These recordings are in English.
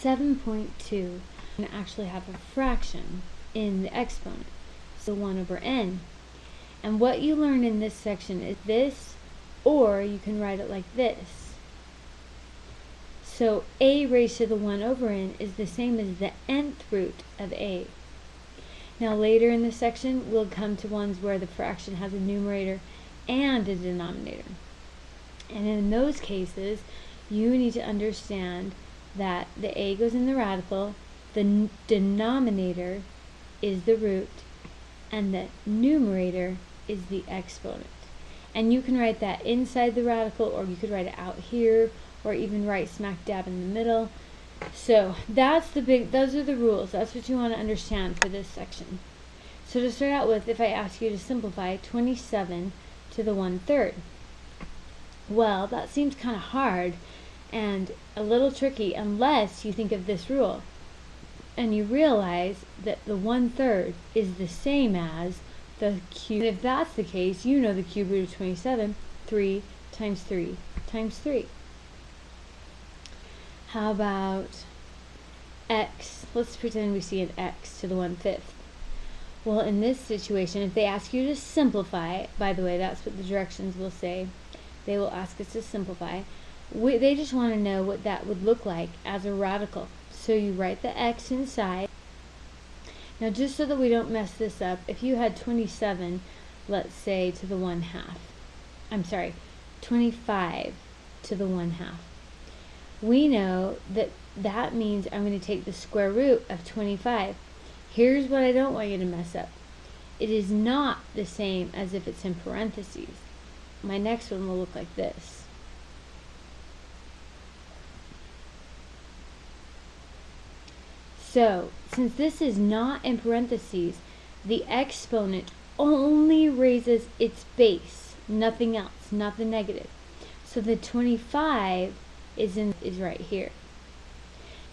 7.2, and actually have a fraction in the exponent, so 1 over n. And what you learn in this section is this, or you can write it like this. So a raised to the 1 over n is the same as the nth root of a. Now later in this section, we'll come to ones where the fraction has a numerator and a denominator. And in those cases, you need to understand that the a goes in the radical, the denominator is the root, and the numerator is the exponent. And you can write that inside the radical, or you could write it out here, or even write smack dab in the middle. So those are the rules. That's what you want to understand for this section. So to start out with, if I ask you to simplify 27 to the 1/3, well, that seems kind of hard and a little tricky unless you think of this rule and you realize that the 1/3 is the same as the cube. And if that's the case, you know the cube root of 27, 3 times 3 times 3. How about x? Let's pretend we see an x to the 1/5. Well, in this situation, if they ask you to simplify, by the way, that's what the directions will say. They will ask us to simplify. They just want to know what that would look like as a radical. So you write the x inside. Now, just so that we don't mess this up, if you had 27, let's say, to the 1/2. I'm sorry, 25 to the 1/2. We know that that means I'm going to take the square root of 25. Here's what I don't want you to mess up. It is not the same as if it's in parentheses. My next one will look like this. So, since this is not in parentheses, the exponent only raises its base, nothing else, not the negative. So the 25 is right here.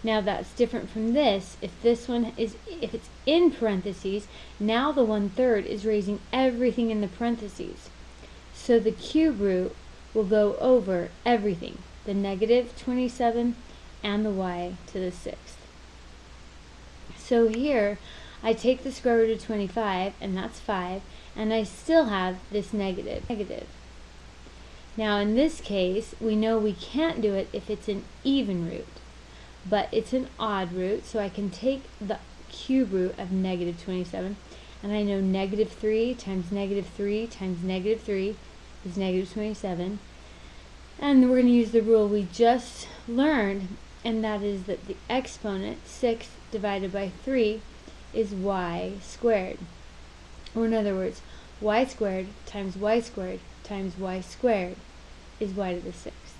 Now that's different from this. If it's in parentheses, now the 1/3 is raising everything in the parentheses. So the cube root will go over everything, the negative 27 and the y to the 6th. So here, I take the square root of 25, and that's 5, and I still have this negative. Now in this case, we know we can't do it if it's an even root, but it's an odd root, so I can take the cube root of negative 27, and I know negative 3 times negative 3 times negative 3 is negative 27, and we're going to use the rule we just learned, and that is that the exponent, 6 divided by 3, is y squared. Or in other words, y squared times y squared times y squared is y to the 6th.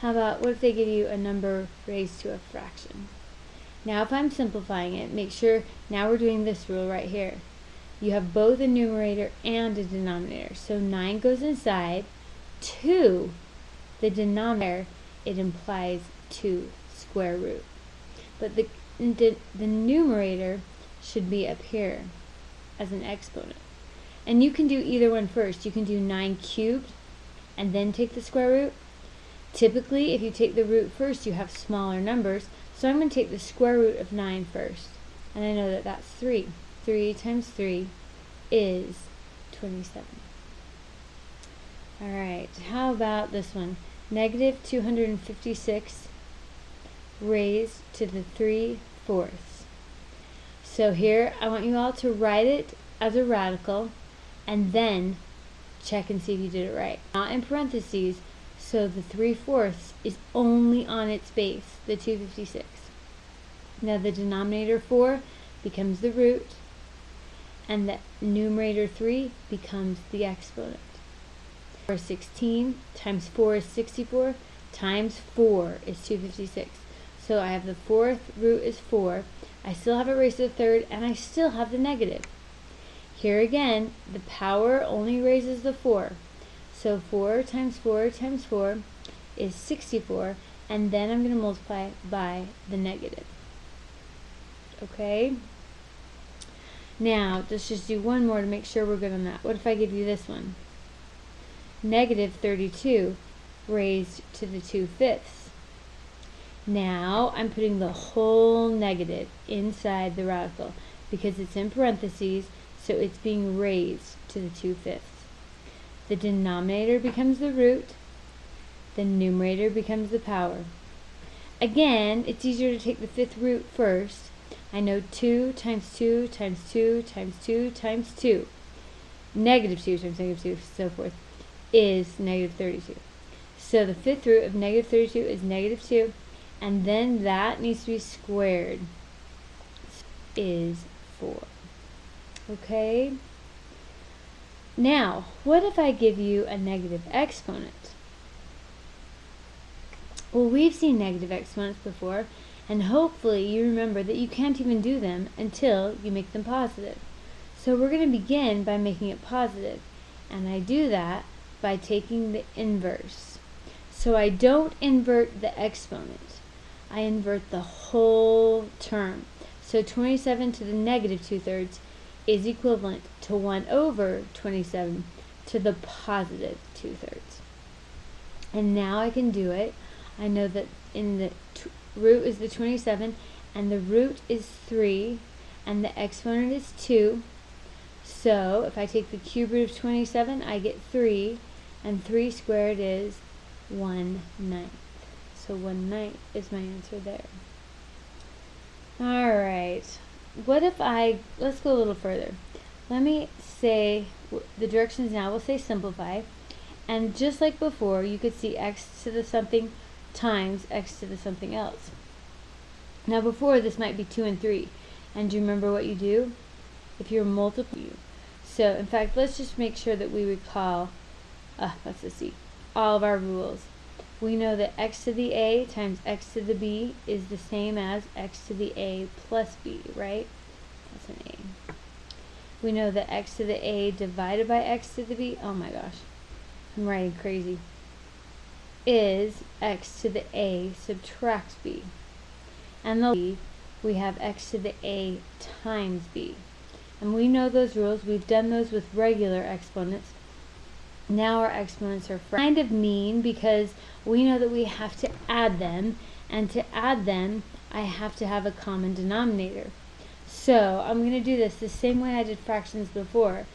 How about, what if they give you a number raised to a fraction? Now if I'm simplifying it, make sure, now we're doing this rule right here. You have both a numerator and a denominator. So 9 goes inside, 2, the denominator, it implies 2 square root. But the numerator should be up here as an exponent. And you can do either one first. You can do 9 cubed and then take the square root. Typically, if you take the root first, you have smaller numbers. So I'm going to take the square root of 9 first. And I know that that's 3. 3 times 3 is 27. Alright, how about this one? Negative 256 raised to the 3/4. So here, I want you all to write it as a radical, and then check and see if you did it right. Not in parentheses, so the 3/4 is only on its base, the 256. Now the denominator 4 becomes the root, and the numerator 3 becomes the exponent. 4 is 16, times 4 is 64, times 4 is 256. So I have the 4th root is 4, I still have it raised to the 3rd, and I still have the negative. Here again, the power only raises the 4. So 4 times 4 times 4 is 64, and then I'm going to multiply by the negative. Okay? Now, let's just do one more to make sure we're good on that. What if I give you this one? Negative 32 raised to the 2/5. Now I'm putting the whole negative inside the radical because it's in parentheses, so it's being raised to the 2/5. The denominator becomes the root, the numerator becomes the power. Again, it's easier to take the 5th root first. I know 2 times 2 times 2 times 2 times 2, negative 2 times negative 2, so forth, is negative 32. So the 5th root of negative 32 is negative 2, and then that needs to be squared, is 4. Okay? Now, what if I give you a negative exponent? Well, we've seen negative exponents before, and hopefully you remember that you can't even do them until you make them positive. So we're going to begin by making it positive, and I do that by taking the inverse. So I don't invert the exponent, I invert the whole term. So 27 to the negative 2/3 is equivalent to 1 over 27 to the positive 2/3. And now I can do it. I know that in the root is the 27, and the root is 3, and the exponent is 2. So if I take the cube root of 27, I get 3, and 3 squared is 1/9. So 1/9 is my answer there. Alright, what if let's go a little further. Let me say, the directions now will say simplify, and just like before, you could see x to the something times x to the something else. Now before, this might be 2 and 3, and do you remember what you do? If you're multiplying, so in fact, let's just make sure that we recall, let's just see, all of our rules. We know that x to the a times x to the b is the same as x to the a plus b, right? That's an a. We know that x to the a divided by x to the b, oh my gosh, I'm writing crazy, is x to the a subtract b. And the b, we have x to the a times b. And we know those rules. We've done those with regular exponents. Now our exponents are kind of mean because we know that we have to add them, and to add them I have to have a common denominator. So I'm going to do this the same way I did fractions before.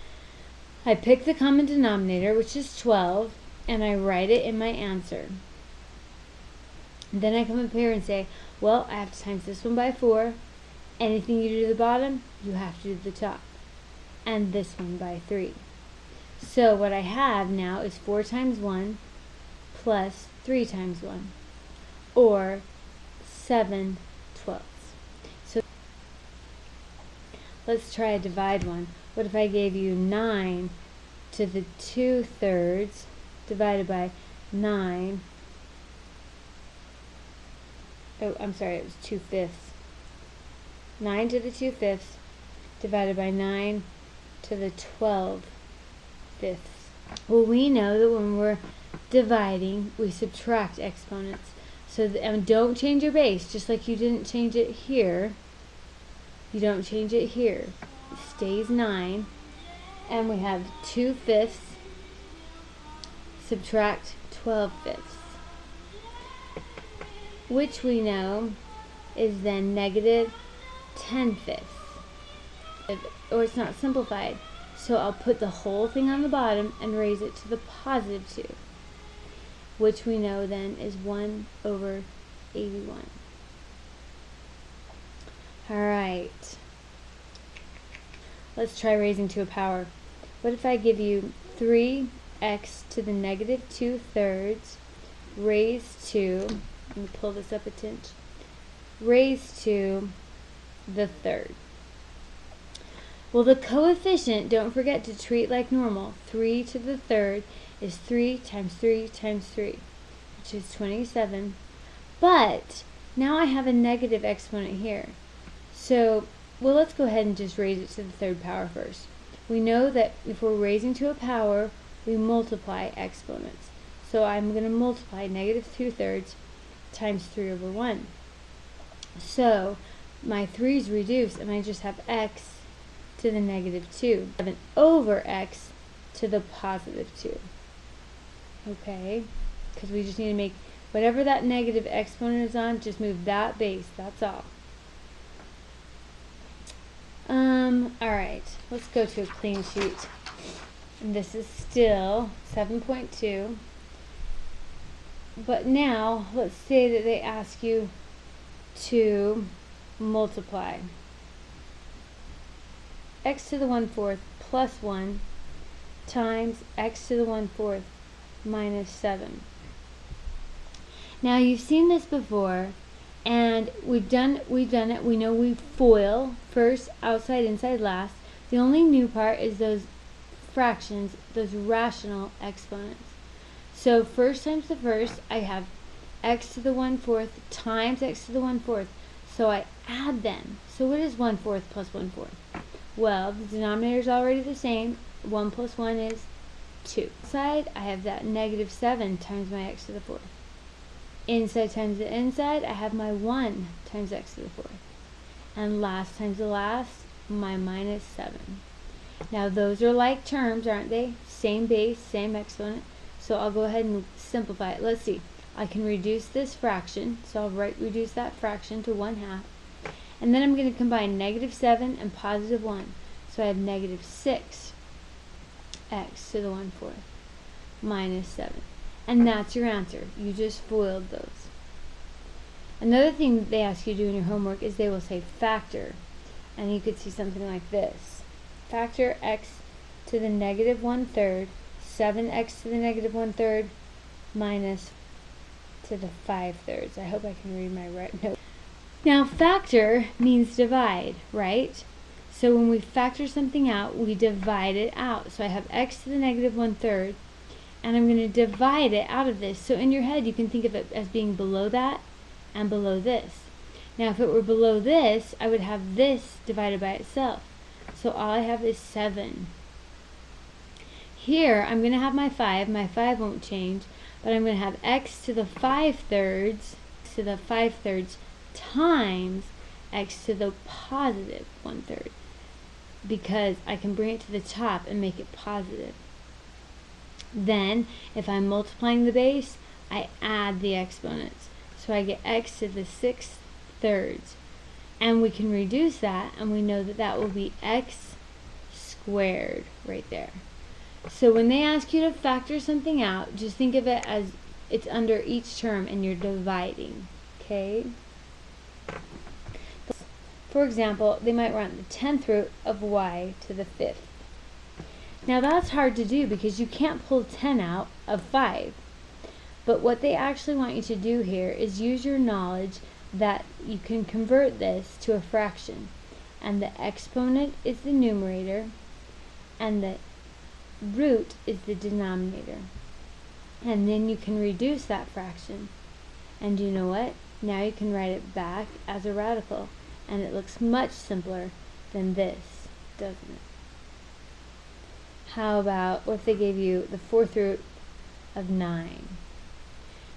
I pick the common denominator, which is 12, and I write it in my answer. Then I come up here and say, well, I have to times this one by 4. Anything you do to the bottom, you have to do to the top. And this one by 3. So what I have now is 4 times 1 plus 3 times 1, or 7/12. So let's try a divide one. What if I gave you 9 to the 2/3 divided by 9? Oh, I'm sorry, it was 2/5. 9 to the 2/5 divided by 9 to the 12/5. Well, we know that when we're dividing, we subtract exponents. So don't change your base, just like you didn't change it here. You don't change it here. It stays 9. And we have 2/5 subtract 12/5, which we know is then negative 10/5. Or it's not simplified. So I'll put the whole thing on the bottom and raise it to the positive 2, which we know then is 1 over 81. Alright, let's try raising to a power. What if I give you 3x to the negative 2/3 raised to, let me pull this up a tinch, raised to the third. Well, the coefficient, don't forget to treat like normal. 3 to the third is 3 times 3 times 3, which is 27. But now I have a negative exponent here. So, well, let's go ahead and just raise it to the third power first. We know that if we're raising to a power, we multiply exponents. So I'm going to multiply negative 2/3 times 3 over 1. So my 3's reduce, and I just have x to the negative 2. 7 over x to the positive 2. Okay? Because we just need to make Whatever that negative exponent is on, just move that base. That's all. Alright, let's go to a clean sheet. And this is still 7.2. But now, let's say that they ask you to multiply x to the 1/4 plus 1 times x to the 1/4 minus 7. Now you've seen this before, and we've done it. We know we FOIL, first, outside, inside, last. The only new part is those fractions, those rational exponents. So first times the first, I have x to the 1/4 times x to the 1/4. So I add them. So what is 1/4 plus 1/4? Well, the denominator is already the same. 1 plus 1 is 2. Inside, I have that negative 7 times my x to the 4th. Inside times the inside, I have my 1 times x to the 4th. And last times the last, my minus 7. Now those are like terms, aren't they? Same base, same exponent. So I'll go ahead and simplify it. Let's see. I can reduce this fraction. So I'll reduce that fraction to 1/2. And then I'm going to combine negative 7 and positive 1. So I have negative 6 x to the 1/4 minus 7. And that's your answer. You just FOILed those. Another thing they ask you to do in your homework is they will say factor. And you could see something like this. Factor x to the negative 1/3, 7x to the negative 1/3 minus to the 5/3. I hope I can read my right note. Now factor means divide, right? So when we factor something out, we divide it out. So I have x to the negative 1/3, and I'm going to divide it out of this. So in your head, you can think of it as being below that and below this. Now if it were below this, I would have this divided by itself. So all I have is 7. Here, I'm going to have my 5. My 5 won't change, but I'm going to have x to the 5/3 times x to the positive 1/3, because I can bring it to the top and make it positive. Then, if I'm multiplying the base, I add the exponents. So I get x to the 6/3. And we can reduce that, and we know that that will be x squared right there. So when they ask you to factor something out, just think of it as it's under each term and you're dividing. Okay? For example, they might want the 10th root of y to the 5th. Now that's hard to do because you can't pull 10 out of 5. But what they actually want you to do here is use your knowledge that you can convert this to a fraction. And the exponent is the numerator and the root is the denominator. And then you can reduce that fraction. And you know what? Now you can write it back as a radical. And it looks much simpler than this, doesn't it? How about, what if they gave you the 4th root of 9?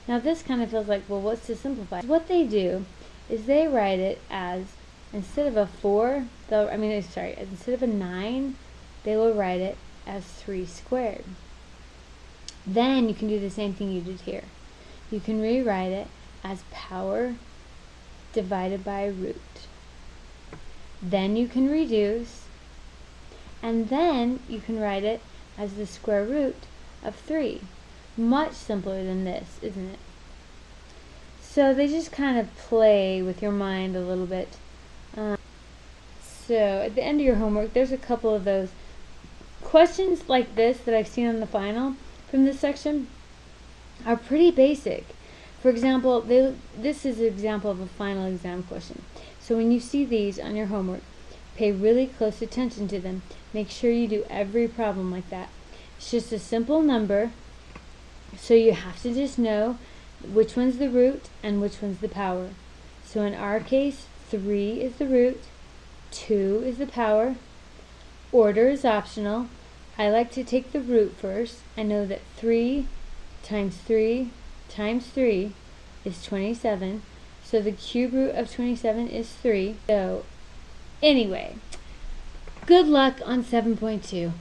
Now this kind of feels like, well, what's to simplify? What they do is they write it as, instead of a 4, instead of a 9, they will write it as 3 squared. Then you can do the same thing you did here. You can rewrite it as power divided by root. Then you can reduce, and then you can write it as the square root of 3. Much simpler than this, isn't it? So they just kind of play with your mind a little bit. So at the end of your homework, there's a couple of those questions like this that I've seen on the final from this section are pretty basic. For example, this is an example of a final exam question. So when you see these on your homework, pay really close attention to them. Make sure you do every problem like that. It's just a simple number, so you have to just know which one's the root and which one's the power. So in our case, 3 is the root, 2 is the power. Order is optional. I like to take the root first. I know that 3 times 3 times 3 is 27. So the cube root of 27 is 3. So anyway, good luck on 7.2.